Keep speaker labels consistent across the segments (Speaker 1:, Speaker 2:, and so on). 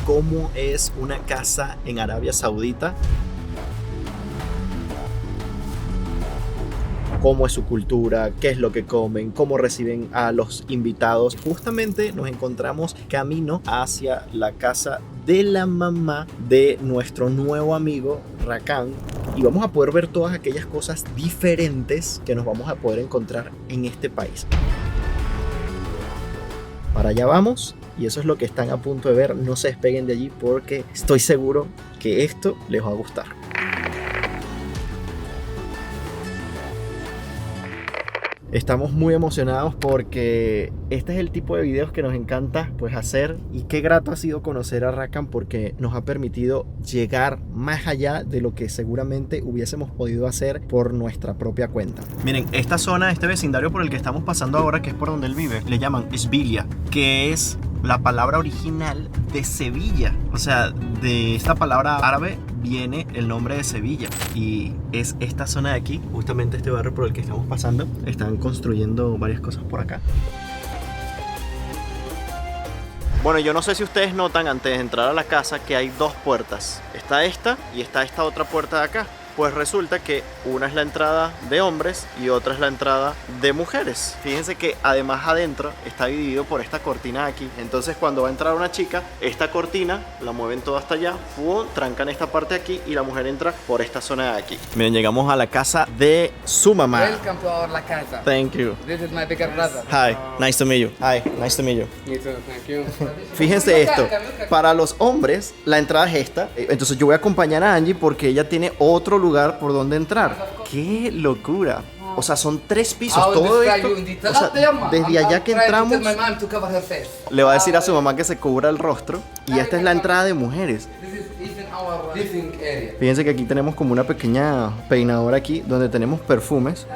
Speaker 1: cómo es una casa en Arabia Saudita, cómo es su cultura, qué es lo que comen, cómo reciben a los invitados. Justamente nos encontramos camino hacia la casa de la mamá de nuestro nuevo amigo Rakan y vamos a poder ver todas aquellas cosas diferentes que nos vamos a poder encontrar en este país. Para allá vamos y eso es lo que están a punto de ver. No se despeguen de allí porque estoy seguro que esto les va a gustar. Estamos muy emocionados porque este es el tipo de videos que nos encanta pues hacer y qué grato ha sido conocer a Rakan porque nos ha permitido llegar más allá de lo que seguramente hubiésemos podido hacer por nuestra propia cuenta. Miren, esta zona, este vecindario por el que estamos pasando ahora, que es por donde él vive, le llaman Esbilia, que es la palabra original de Sevilla. O sea, de esta palabra árabe viene el nombre de Sevilla y es esta zona de aquí, justamente este barrio por el que estamos pasando. Están construyendo varias cosas por acá. Bueno, yo no sé si ustedes notan antes de entrar a la casa que hay dos puertas. Está esta y está esta otra puerta de acá. Pues resulta que una es la entrada de hombres y otra es la entrada de mujeres. Fíjense que además adentro está dividido por esta cortina de aquí. Entonces cuando va a entrar una chica, esta cortina la mueven todo hasta allá, trancan esta parte de aquí y la mujer entra por esta zona de aquí. Miren, llegamos a la casa de su mamá.
Speaker 2: Welcome to our La Casa.
Speaker 1: Thank you.
Speaker 2: This is my bigger brother.
Speaker 1: Hi, nice to meet you. Hi, nice to meet you.
Speaker 2: Me too, thank you.
Speaker 1: Fíjense esto, para los hombres la entrada es esta. Entonces yo voy a acompañar a Angie porque ella tiene otro lugar por donde entrar. ¡Qué locura! O sea, son 3 pisos, todo esto. O sea, desde allá que entramos, le va a decir a su mamá que se cubra el rostro. Y esta es la entrada de mujeres. Fíjense que aquí tenemos como una pequeña peinadora aquí, donde tenemos perfumes.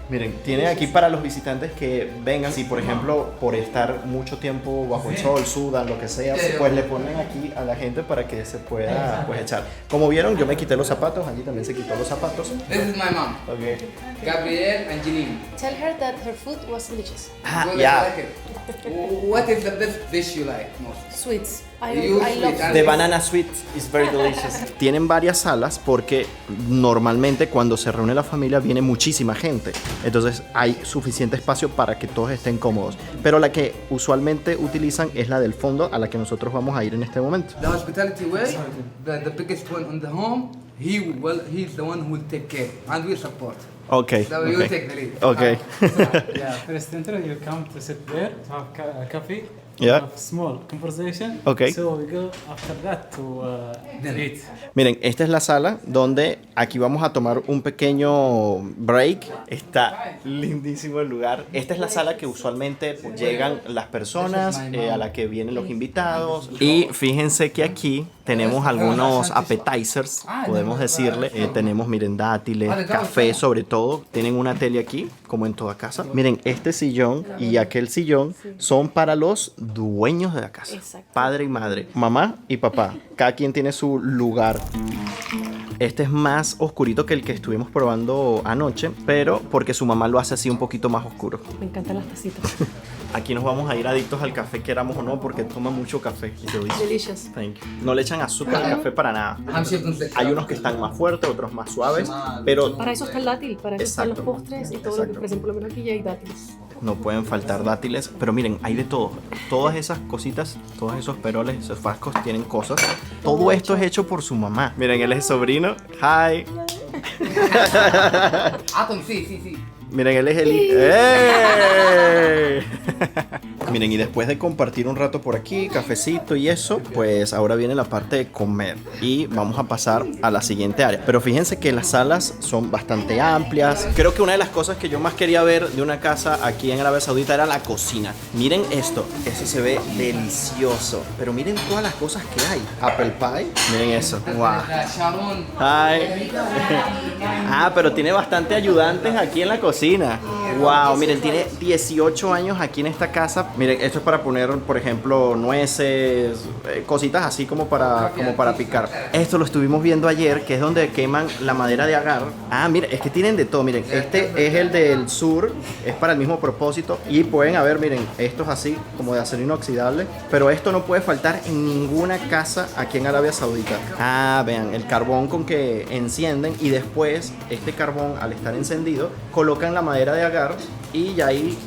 Speaker 1: Miren, tiene aquí para los visitantes que vengan, si por ejemplo por estar mucho tiempo bajo el sol, sudan, lo que sea, pues le ponen aquí a la gente para que se pueda pues echar. Como vieron, yo me quité los zapatos, allí también se quitó los zapatos.
Speaker 2: This is my mom.
Speaker 1: Okay.
Speaker 2: Gabrielle and Janine.
Speaker 3: Tell her that her food was delicious.
Speaker 1: Yeah.
Speaker 2: What is the best dish you like most?
Speaker 3: Sweets. I
Speaker 2: You
Speaker 3: love
Speaker 2: sweet.
Speaker 1: The banana sweet is very delicious. Tienen varias salas porque normalmente cuando se reúne la familia viene muchísima gente. Entonces hay suficiente espacio para que todos estén cómodos. Pero la que usualmente utilizan es la del fondo, a la que nosotros vamos a ir en este momento.
Speaker 2: The hospitality way, the biggest one on the home, he's the one who will take care and we support.
Speaker 1: Okay.
Speaker 2: So you take the lead.
Speaker 1: Okay.
Speaker 4: Yeah, first intro, you come to sit there, to have a coffee,
Speaker 1: Yeah.
Speaker 4: have small conversation.
Speaker 1: Okay.
Speaker 4: So we go after that to eat.
Speaker 1: Miren, esta es la sala donde aquí vamos a tomar un pequeño break. Está lindísimo el lugar. Esta es la sala que usualmente pues, llegan las personas, a la que vienen los invitados. Y fíjense que aquí tenemos algunos appetizers, podemos decirle. Tenemos, miren, dátiles, café sobre todo. Tienen una tele aquí, como en toda casa. Miren, este sillón y aquel sillón son para los dueños de la casa.
Speaker 3: Exacto.
Speaker 1: Padre y madre, mamá y papá. Cada quien tiene su lugar. Este es más oscurito que el que estuvimos probando anoche, pero porque su mamá lo hace así un poquito más oscuro.
Speaker 3: Me encantan las tacitas.
Speaker 1: Aquí nos vamos a ir adictos al café, queramos o no, porque toma mucho café.
Speaker 3: Delicious.
Speaker 1: Thank you. No le echan azúcar al café para nada. Hay unos que están más fuertes, otros más suaves, pero
Speaker 3: Para eso está el dátil, para eso están los
Speaker 1: Exacto.
Speaker 3: postres y todo lo que ofrecen. Por lo menos aquí ya hay dátiles.
Speaker 1: no pueden faltar dátiles. Pero miren, hay de todo. Todas esas cositas, todos esos peroles, esos frascos tienen cosas. Todo esto es hecho por su mamá. Miren, él es sobrino. Hi.
Speaker 2: Atom, sí.
Speaker 1: Miren, él es el... ¡Ey! Miren, y después de compartir un rato por aquí, cafecito y eso, pues ahora viene la parte de comer. Y vamos a pasar a la siguiente área. Pero fíjense que las salas son bastante amplias. Creo que una de las cosas que yo más quería ver de una casa aquí en Arabia Saudita era la cocina. Miren esto, eso se ve delicioso. Pero miren todas las cosas que hay. Apple pie, miren eso. Wow.
Speaker 2: Sharon.
Speaker 1: Hi. Ah, pero tiene bastante ayudantes aquí en la cocina. Wow, miren, tiene 18 años aquí en esta casa. Miren, esto es para poner, por ejemplo, nueces, cositas así como para picar. Esto lo estuvimos viendo ayer, que es donde queman la madera de agar. Ah, miren, es que tienen de todo. Miren, este es el del sur, es para el mismo propósito. Y pueden haber, miren, estos así, como de acero inoxidable. Pero esto no puede faltar en ninguna casa aquí en Arabia Saudita. Ah, vean, el carbón con que encienden y después este carbón, al estar encendido, colocan la madera de agar y ya ahí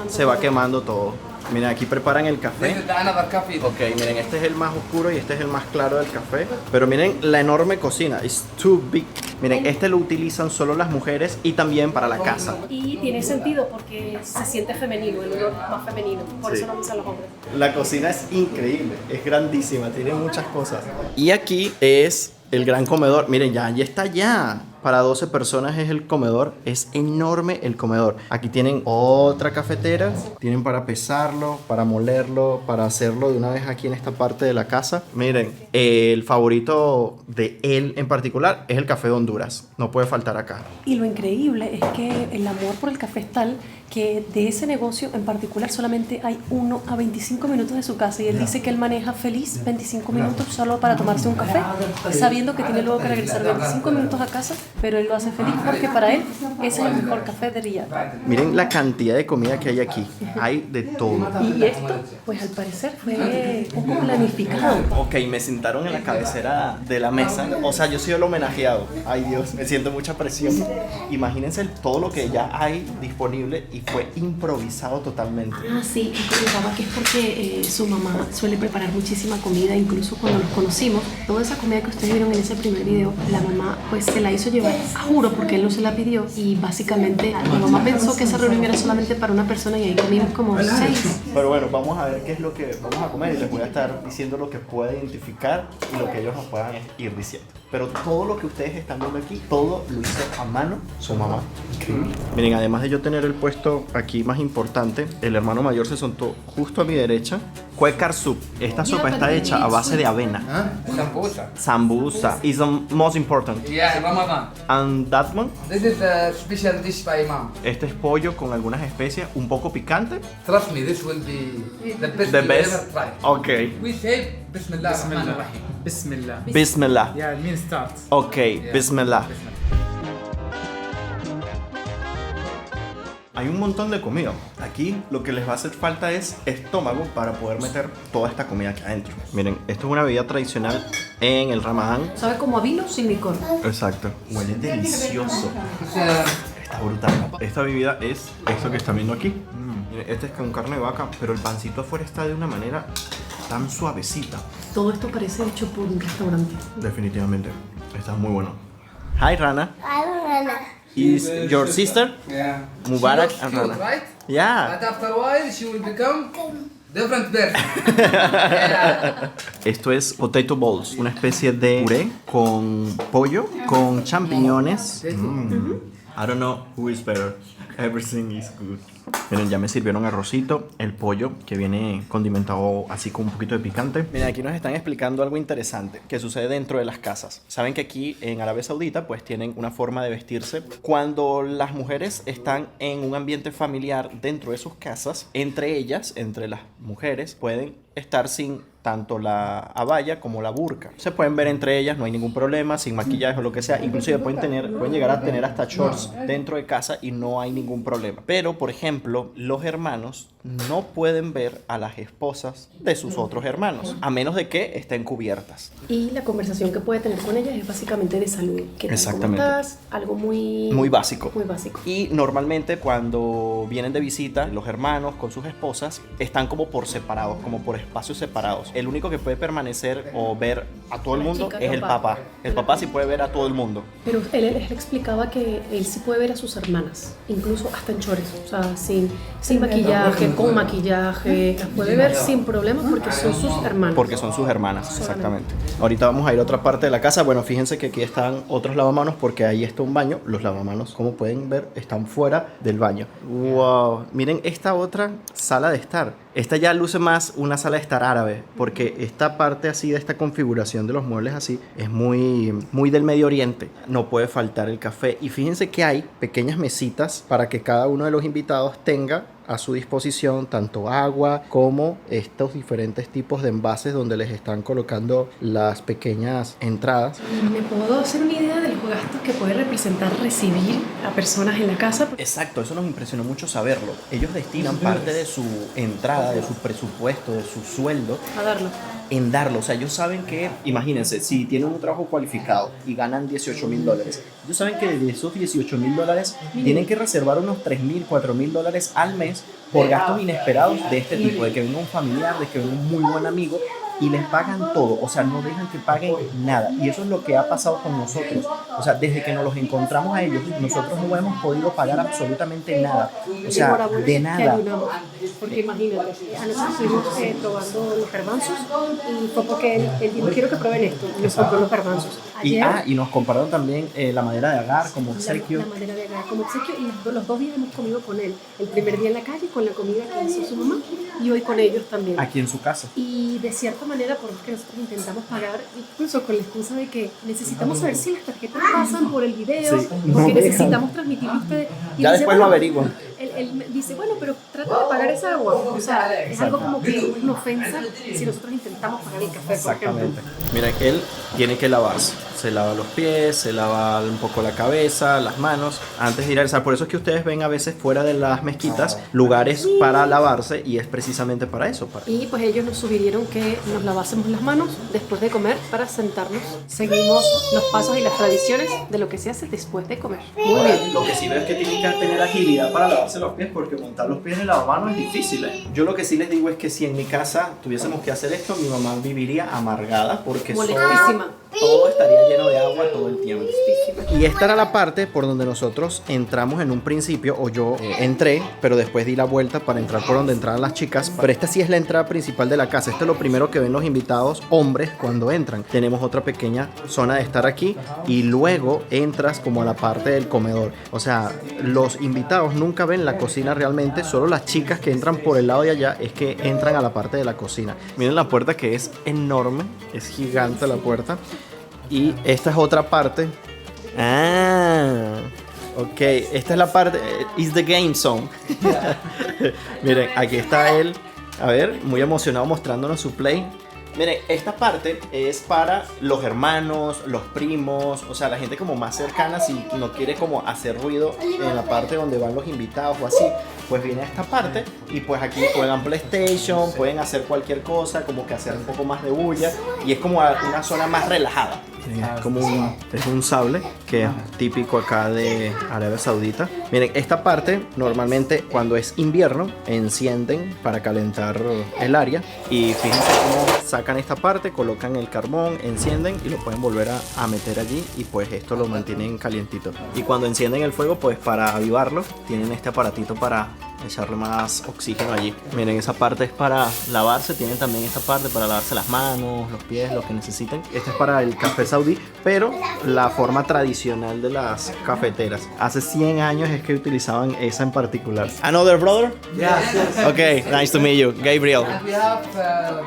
Speaker 1: se va quemando todo. Miren, aquí preparan el café.
Speaker 2: This is another coffee.
Speaker 1: Ok, miren, este es el más oscuro y este es el más claro del café. Pero miren la enorme cocina. It's too big. Miren, este lo utilizan solo las mujeres y también para la casa.
Speaker 3: Y tiene sentido porque se siente femenino, el olor más femenino. Por eso no usan los hombres.
Speaker 1: La cocina es increíble, es grandísima, tiene muchas cosas. Y aquí es el gran comedor. Miren, ya está ya. Para 12 personas es el comedor. Es enorme el comedor. Aquí tienen otra cafetera. Tienen para pesarlo, para molerlo, para hacerlo de una vez aquí en esta parte de la casa. Miren, el favorito de él en particular es el café de Honduras. No puede faltar acá.
Speaker 3: Y lo increíble es que el amor por el café es tal que de ese negocio en particular solamente hay uno a 25 minutos de su casa y él dice que él maneja feliz 25 minutos solo para tomarse un café, sabiendo que tiene luego que regresar 25 minutos a casa, pero él lo hace feliz porque para él ese es el mejor café de Riyadh.
Speaker 1: Miren la cantidad de comida que hay aquí. Hay de todo.
Speaker 3: Y esto, pues al parecer fue un poco planificado.
Speaker 1: Ok, me sentaron en la cabecera de la mesa. O sea, yo soy el homenajeado. Ay Dios, me siento mucha presión. Imagínense todo lo que ya hay disponible y fue improvisado totalmente.
Speaker 3: Ah, sí, y comentaba que es porque su mamá suele preparar muchísima comida, incluso cuando nos conocimos. Toda esa comida que ustedes vieron en ese primer video, la mamá pues se la hizo llevar, a juro, porque él no se la pidió. Y básicamente la mamá pensó que esa reunión era solamente para una persona y ahí comimos como 6.
Speaker 1: Pero bueno, vamos a ver qué es lo que vamos a comer y les voy a estar diciendo lo que pueda identificar y lo que ellos nos puedan ir diciendo. Pero todo lo que ustedes están viendo aquí, todo lo hizo a mano su mamá. Increíble. Miren, además de yo tener el puesto aquí más importante, el hermano mayor se sentó justo a mi derecha. Quekar soup. Esta sopa está hecha a base de avena.
Speaker 2: Sambusa.
Speaker 1: Sambusa is the most important.
Speaker 2: Yeah, Ramadan.
Speaker 1: And that one,
Speaker 2: This is a special dish by Imam.
Speaker 1: este es pollo con algunas especias, un poco picante.
Speaker 2: Trust me, this will be the best
Speaker 1: The
Speaker 2: you
Speaker 1: best.
Speaker 2: ever try.
Speaker 1: Okay.
Speaker 2: We say Bismillah ar-Rahman
Speaker 4: Bismillah.
Speaker 2: ar-Rahim.
Speaker 4: Bismillah.
Speaker 1: Bismillah.
Speaker 4: Yeah, it means start.
Speaker 1: Okay, Bismillah. Hay un montón de comida. Aquí lo que les va a hacer falta es estómago para poder meter toda esta comida aquí adentro. Miren, esto es una bebida tradicional en el Ramadán.
Speaker 3: Sabe como a vino sin licor.
Speaker 1: Exacto. Huele delicioso. Está brutal. Esta bebida es esto que están viendo aquí. Miren, este es con carne de vaca, pero el pancito afuera está de una manera tan suavecita.
Speaker 3: Todo esto parece hecho por un restaurante.
Speaker 1: Definitivamente. Está muy bueno. Hi, Rana.
Speaker 5: I'm Rana.
Speaker 1: Is your sister?
Speaker 2: Yeah.
Speaker 1: Mubarak
Speaker 2: She looks
Speaker 1: and
Speaker 2: cute,
Speaker 1: Rana.
Speaker 2: right?
Speaker 1: Yeah.
Speaker 2: But after a while, she will become different person. Yeah.
Speaker 1: Esto es potato balls, una especie de puré con pollo, con champiñones. I don't know who is better. Everything is good. Miren, ya me sirvieron arrocito, el pollo que viene condimentado así con un poquito de picante. Miren, aquí nos están explicando algo interesante que sucede dentro de las casas. Saben que aquí en Arabia Saudita pues tienen una forma de vestirse. Cuando las mujeres están en un ambiente familiar dentro de sus casas, entre ellas, entre las mujeres, pueden estar sin tanto la abaya como la burka. Se pueden ver entre ellas, no hay ningún problema, sin maquillaje o lo que sea. Inclusive pueden llegar a tener hasta shorts dentro de casa y no hay ningún problema. Pero, por ejemplo, los hermanos no pueden ver a las esposas de sus otros hermanos, a menos de que estén cubiertas.
Speaker 3: Y la conversación que puede tener con ellas es básicamente de salud. ¿Qué tal?
Speaker 1: Exactamente.
Speaker 3: ¿Cómo estás? Algo muy
Speaker 1: Básico.
Speaker 3: Muy básico.
Speaker 1: Y normalmente cuando vienen de visita, los hermanos con sus esposas están como por separados, como por espacios separados. El único que puede permanecer o ver a todo el
Speaker 3: La
Speaker 1: mundo
Speaker 3: chica,
Speaker 1: es el papá. El papá sí puede ver a todo el mundo.
Speaker 3: Pero él explicaba que él sí puede ver a sus hermanas, incluso hasta en chores, o sea, sin maquillaje, ve con maquillaje, las puede ver sin problemas porque son sus hermanas.
Speaker 1: Porque son sus hermanas, exactamente. Ahorita vamos a ir a otra parte de la casa. Bueno, fíjense que aquí están otros lavamanos porque ahí está un baño. Los lavamanos, como pueden ver, están fuera del baño. ¡Wow! Miren esta otra sala de estar. Esta ya luce más una sala de estar árabe porque esta parte así de esta configuración de los muebles así es muy, muy del Medio Oriente. No puede faltar el café. Y fíjense que hay pequeñas mesitas para que cada uno de los invitados tenga a su disposición tanto agua como estos diferentes tipos de envases donde les están colocando las pequeñas entradas.
Speaker 3: ¿Me puedo hacer una idea de los gastos que puede representar recibir a personas en la casa?
Speaker 1: Exacto, eso nos impresionó mucho saberlo. Ellos destinan parte de su entrada, de su presupuesto, de su sueldo
Speaker 3: A darlo.
Speaker 1: en darlo. O sea, ellos saben que, imagínense, si tienen un trabajo cualificado y ganan $18,000, ellos saben que de esos $18,000 tienen que reservar unos $3,000, $4,000 al mes por gastos inesperados de este tipo, de que venga un familiar, de que venga un muy buen amigo y les pagan todo, o sea, no dejan que paguen nada. Y eso es lo que ha pasado con nosotros. O sea, desde que nos los encontramos a ellos, nosotros no hemos podido pagar absolutamente nada. O sea, de nada.
Speaker 3: Porque imagínate, a nosotros estuvimos probando los garbanzos y fue porque él dijo, quiero que prueben esto, y nos compró los garbanzos.
Speaker 1: Y nos compraron también la madera de agar como obsequio.
Speaker 3: La madera de agar como obsequio, y los 2 días hemos comido con él. El primer día en la calle con la comida que hizo su mamá y hoy con ellos también.
Speaker 1: Aquí en su casa.
Speaker 3: Y de cierta manera, por lo que nosotros intentamos pagar, incluso con la excusa de que necesitamos saber si las tarjetas pasan por el video,
Speaker 1: Sí.
Speaker 3: porque necesitamos transmitirlo a ustedes. Y
Speaker 1: Ya
Speaker 3: dice,
Speaker 1: después lo averiguan.
Speaker 3: Él dice, bueno, pero trata de pagar esa agua. O sea, es algo como que una ofensa si nosotros intentamos pagar el café, por
Speaker 1: Exactamente.
Speaker 3: ejemplo.
Speaker 1: Miren, él tiene que lavarse. Se lava los pies, se lava un poco la cabeza, las manos, antes de ir a alzar. Por eso es que ustedes ven a veces fuera de las mezquitas lugares para lavarse y es precisamente para eso.
Speaker 3: Y pues ellos nos sugirieron que nos lavásemos las manos después de comer para sentarnos. Seguimos los pasos y las tradiciones de lo que se hace después de comer. Muy bien.
Speaker 1: Lo que sí veo es que tienen que tener agilidad para lavarse los pies porque montar los pies en el lavamanos es difícil. Yo lo que sí les digo es que si en mi casa tuviésemos que hacer esto, mi mamá viviría amargada porque
Speaker 3: Molestísima.
Speaker 1: todo estaría lleno de agua todo el tiempo. Y esta era la parte por donde nosotros entramos en un principio, o yo entré, pero después di la vuelta para entrar por donde entraban las chicas. Pero esta sí es la entrada principal de la casa. Esto es lo primero que ven los invitados hombres cuando entran. Tenemos otra pequeña zona de estar aquí y luego entras como a la parte del comedor. O sea, los invitados nunca ven la cocina realmente, solo las chicas que entran por el lado de allá es que entran a la parte de la cocina. Miren la puerta que es enorme, es gigante la puerta. Y esta es otra parte. Ok, esta es la parte. Is the game zone. Miren, aquí está él. A ver, muy emocionado mostrándonos su play. Miren, esta parte es para los hermanos, los primos, o sea, la gente como más cercana, si no quiere como hacer ruido en la parte donde van los invitados o así, pues viene a esta parte y pues aquí juegan PlayStation, pueden hacer cualquier cosa, como que hacer un poco más de bulla y es como una zona más relajada. Es como un sable que es típico acá de Arabia Saudita. Miren, esta parte normalmente cuando es invierno encienden para calentar el área y fíjense cómo sacan esta parte, colocan el carbón, encienden y lo pueden volver a meter allí y pues esto lo mantienen calientito. Y cuando encienden el fuego, pues para avivarlo tienen este aparatito para echarle más oxígeno allí. Miren, esa parte es para lavarse, tienen también esta parte para lavarse las manos, los pies, lo que necesiten. Este es para el café saudí, pero la forma tradicional de las cafeteras. Hace 100 años es que utilizaban esa en particular. Another brother?
Speaker 2: Yes, yes.
Speaker 1: Okay, nice to meet you, Gabriel.
Speaker 2: And we have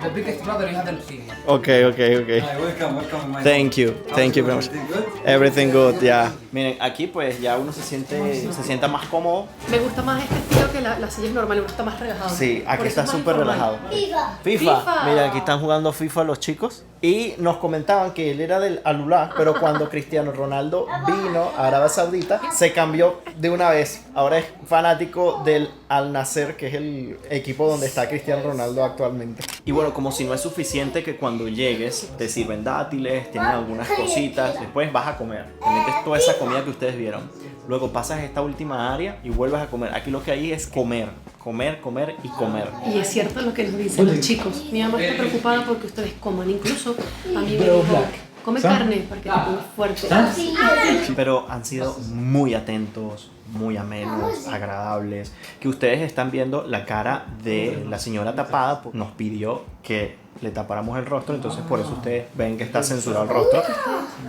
Speaker 2: the biggest brother you haven't seen yet.
Speaker 1: Okay.
Speaker 5: Welcome.
Speaker 1: Thank you very much.
Speaker 5: Everything good?
Speaker 1: Everything good, yeah. Miren, aquí pues ya uno se sienta más cómodo.
Speaker 3: Me gusta más este estilo que las sillas normales, uno está más relajado.
Speaker 1: Sí, aquí
Speaker 3: Por eso
Speaker 1: está
Speaker 3: es más
Speaker 1: súper
Speaker 3: informal.
Speaker 1: relajado.
Speaker 3: FIFA.
Speaker 1: Mira, aquí están jugando FIFA los chicos. Y nos comentaban que él era del Al-Ulá, pero cuando Cristiano Ronaldo vino a Arabia Saudita, se cambió de una vez. Ahora es fanático del Al-Nassr, que es el equipo donde está Cristiano Ronaldo actualmente. Y bueno, como si no es suficiente que cuando llegues te sirven dátiles, tienen algunas cositas, después vas a comer. Te metes toda esa comida que ustedes vieron. Luego pasas a esta última área y vuelves a comer. Aquí lo que hay es comer y comer.
Speaker 3: Y es cierto lo que nos dicen los chicos. Mi mamá está preocupada porque ustedes coman. Incluso a mí me dijo, come carne para que te pongas fuerte.
Speaker 1: Pero han sido muy atentos, muy amenos, agradables. Que ustedes están viendo la cara de la señora tapada, pues, nos pidió que le tapáramos el rostro, entonces por eso ustedes ven que está censurado el rostro.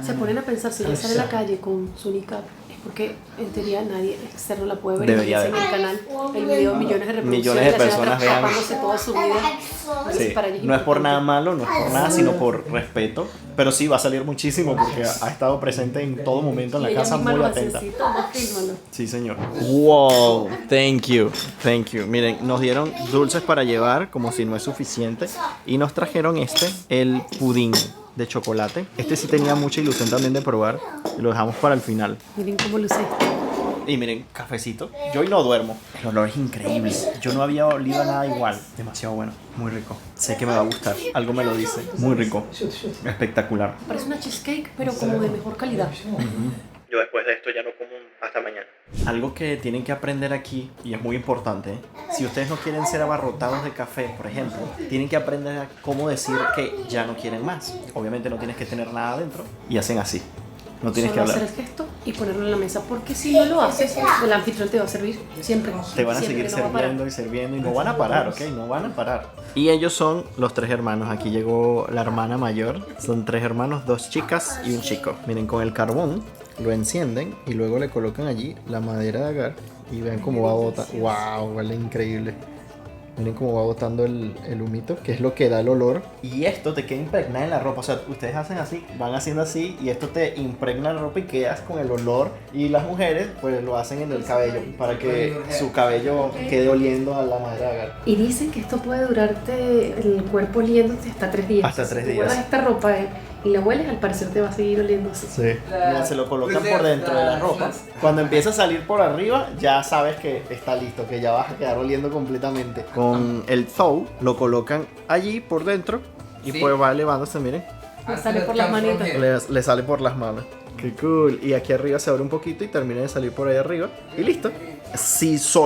Speaker 3: Se ponen a pensar, si ella sale a la calle con su niqab, es porque en teoría nadie externo la puede ver.
Speaker 1: Debería
Speaker 3: en el canal, el video, millones de reproducciones,
Speaker 1: millones de personas vean.
Speaker 3: tapándose toda su vida.
Speaker 1: Sí,
Speaker 3: Para ella
Speaker 1: no es por
Speaker 3: importante.
Speaker 1: nada malo, no es por nada, sino por respeto. Pero sí, va a salir muchísimo porque ha estado presente en todo momento en
Speaker 3: Y
Speaker 1: la
Speaker 3: ella
Speaker 1: casa,
Speaker 3: misma
Speaker 1: muy
Speaker 3: lo
Speaker 1: atenta.
Speaker 3: hace así, toma, fílmalo.
Speaker 1: Sí, señor. Wow, thank you. Miren, nos dieron dulces para llevar, como si no es suficiente. Y nos trajeron el pudín de chocolate. Este sí tenía mucha ilusión también de probar. Y lo dejamos para el final.
Speaker 3: Miren cómo luce esto.
Speaker 1: Y miren, cafecito. Yo hoy no duermo. El olor es increíble. Yo no había olido a nada igual. Demasiado bueno. Muy rico. Sé que me va a gustar. Algo me lo dice. Muy rico. Espectacular.
Speaker 3: Parece una cheesecake, pero como de mejor calidad.
Speaker 1: Yo después de esto ya no como hasta mañana. Algo que tienen que aprender aquí, y es muy importante, si ustedes no quieren ser abarrotados de café, por ejemplo, tienen que aprender a cómo decir que ya no quieren más. Obviamente no tienes que tener nada adentro y hacen así. No tienes
Speaker 3: Solo
Speaker 1: que hablar.
Speaker 3: hacer el gesto y ponerlo en la mesa, porque si no lo haces, el anfitrión te va a servir siempre.
Speaker 1: Te van a
Speaker 3: Siempre,
Speaker 1: seguir
Speaker 3: no va a parar.
Speaker 1: sirviendo y sirviendo y no van a parar, ¿ok? No van a parar. Y ellos son los 3 hermanos. Aquí llegó la hermana mayor. Son 3 hermanos, 2 chicas y un chico. Miren, con el carbón lo encienden y luego le colocan allí la madera de agar y ven cómo va a botar. ¡Wow! Huele increíble. Miren cómo va botando el humito, que es lo que da el olor. Y esto te queda impregnado en la ropa. O sea, ustedes hacen así, van haciendo así y esto te impregna la ropa y quedas con el olor. Y las mujeres pues lo hacen en el cabello para que su cabello quede oliendo a la madera de agar.
Speaker 3: Y dicen que esto puede durarte el cuerpo oliéndote hasta 3 días.
Speaker 1: Hasta 3
Speaker 3: Si
Speaker 1: días.
Speaker 3: guardas esta ropa y la hueles, al parecer te va a seguir oliendo así.
Speaker 1: Sí. Mira, se lo colocan por dentro de la ropa. Cuando empieza a salir por arriba, ya sabes que está listo, que ya vas a quedar oliendo completamente. Con el thou lo colocan allí por dentro y
Speaker 2: Sí.
Speaker 1: pues va elevándose, miren.
Speaker 3: Le sale por las manitas.
Speaker 1: Le sale por las manos. Qué cool. Y aquí arriba se abre un poquito y termina de salir por ahí arriba. Y listo. Si es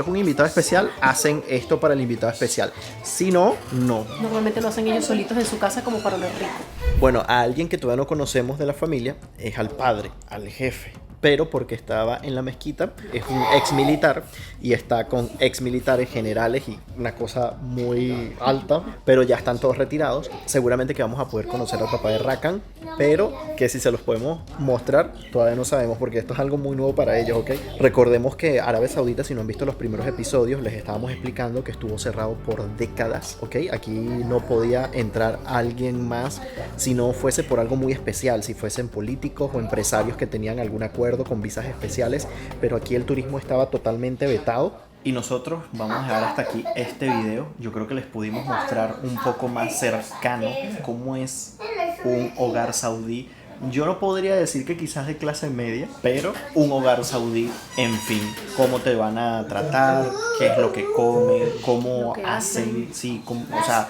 Speaker 1: un invitado especial, hacen esto para el invitado especial. Si no, no.
Speaker 3: Normalmente lo hacen ellos solitos en su casa como para oler rico.
Speaker 1: Bueno, a alguien que todavía no conocemos de la familia es al padre, al jefe. Pero porque estaba en la mezquita, es un ex militar y está con ex militares generales y una cosa muy alta, pero ya están todos retirados. Seguramente que vamos a poder conocer al papá de Rakan, pero que si se los podemos mostrar, todavía no sabemos porque esto es algo muy nuevo para ellos, ¿ok? Recordemos que Arabia Saudita, si no han visto los primeros episodios, les estábamos explicando que estuvo cerrado por décadas, ¿ok? Aquí no podía entrar alguien más si no fuese por algo muy especial, si fuesen políticos o empresarios que tenían algún acuerdo con visas especiales, pero aquí el turismo estaba totalmente vetado. Y nosotros vamos a dejar hasta aquí este video. Yo creo que les pudimos mostrar un poco más cercano cómo es un hogar saudí. Yo no podría decir que quizás de clase media, pero un hogar saudí, en fin, cómo te van a tratar, qué es lo que comen, cómo
Speaker 3: Lo que
Speaker 1: hacen,
Speaker 3: hacen.
Speaker 1: sí, o sea,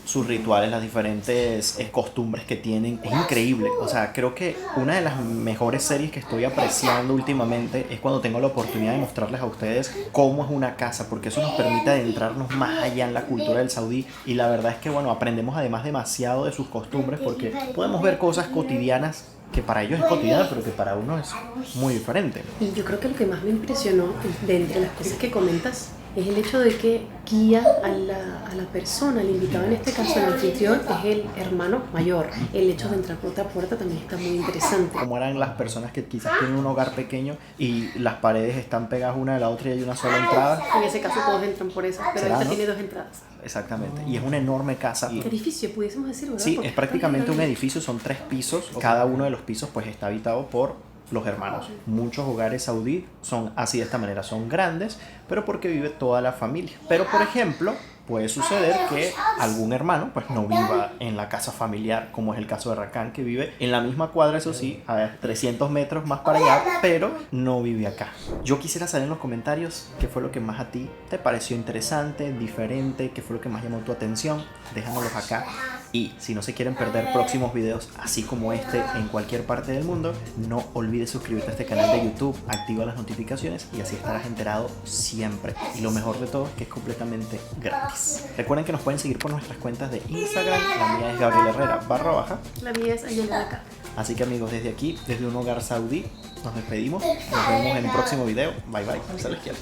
Speaker 1: sus rituales, las diferentes costumbres que tienen. Es increíble. O sea, creo que una de las mejores series que estoy apreciando últimamente es cuando tengo la oportunidad de mostrarles a ustedes cómo es una casa, porque eso nos permite adentrarnos más allá en la cultura del saudí. Y la verdad es que, bueno, aprendemos además demasiado de sus costumbres porque podemos ver cosas cotidianas que para ellos es cotidiana, pero que para uno es muy diferente.
Speaker 3: Y yo creo que lo que más me impresionó de entre las cosas que comentas es el hecho de que guía a la persona, al invitado en este caso, el anfitrión, es el hermano mayor. El hecho de entrar por otra puerta también está muy interesante.
Speaker 1: Como eran las personas que quizás tienen un hogar pequeño y las paredes están pegadas una de la otra y hay una sola entrada.
Speaker 3: En ese caso todos entran por esa, pero
Speaker 1: ¿Será,
Speaker 3: esta
Speaker 1: no?
Speaker 3: tiene 2 entradas.
Speaker 1: Exactamente. Y es una enorme casa.
Speaker 3: Edificio, pudiésemos decir, ¿verdad?
Speaker 1: Sí,
Speaker 3: Porque
Speaker 1: es prácticamente un edificio, son 3 pisos. Cada uno de los pisos pues está habitado por los hermanos. Muchos hogares saudíes son así de esta manera, son grandes, pero porque vive toda la familia. Pero por ejemplo, puede suceder que algún hermano pues no viva en la casa familiar, como es el caso de Rakan, que vive en la misma cuadra, eso sí, a ver, 300 metros más para allá, pero no vive acá. Yo quisiera saber en los comentarios qué fue lo que más a ti te pareció interesante, diferente, qué fue lo que más llamó tu atención. Déjanoslos acá. Y si no se quieren perder próximos videos así como este en cualquier parte del mundo, no olvides suscribirte a este canal de YouTube, activa las notificaciones y así estarás enterado siempre. Y lo mejor de todo es que es completamente gratis. Recuerden que nos pueden seguir por nuestras cuentas de Instagram, la mía es Gabriel Herrera _.
Speaker 3: La mía es Ayala acá.
Speaker 1: Así que amigos, desde aquí, desde un hogar saudí, nos despedimos. Nos vemos en un próximo video. Bye bye. Se les quiere.